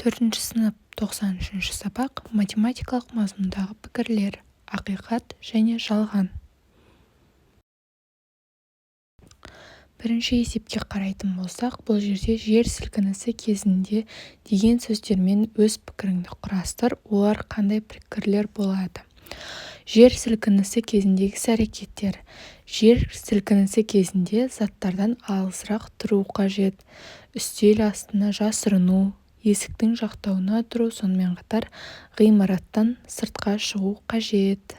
4 сынып 93 сабақ математикалық мазмұндағы пікірлер ақиқат және жалған. Бірінші есепке қарайтын болсақ, бұл жерде жер сілкінісі кезінде деген сөздермен өз пікіріңді құрастыр, олар қандай пікірлер болады? Жер сілкінісі кезіндегі іс-әрекеттер. Жер сілкінісі кезінде заттардан алысырақ тұру қажет, үстел астына жасырыну, есіктің жақтауына тұру, сонымен қатар ғимараттан сыртқа шығу қажет.